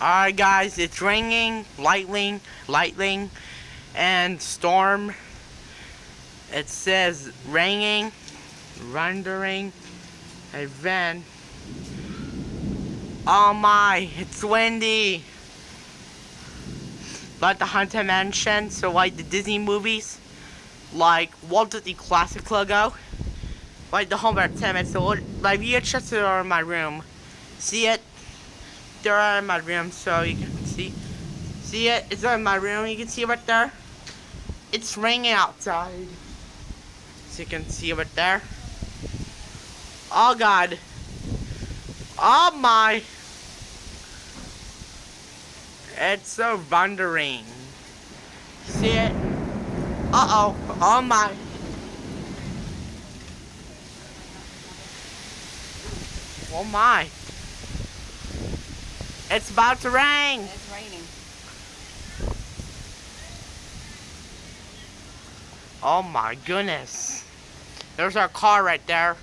Alright guys, it's raining, lightning, and storm. It says raining, rendering, and then, oh my, it's windy. Like the Haunted Mansion, so like the Disney movies, like Walt Disney Classic logo, like the home entertainment. So like VHS are in my room. See it? They're in my room, so you can see. See it? It's in my room. You can see it right there. It's raining outside, so you can see it right there. Oh God. Oh my. It's so thundering. See it? Uh-oh. Oh my. Oh my. It's about to rain. It's raining. Oh my goodness. There's our car right there.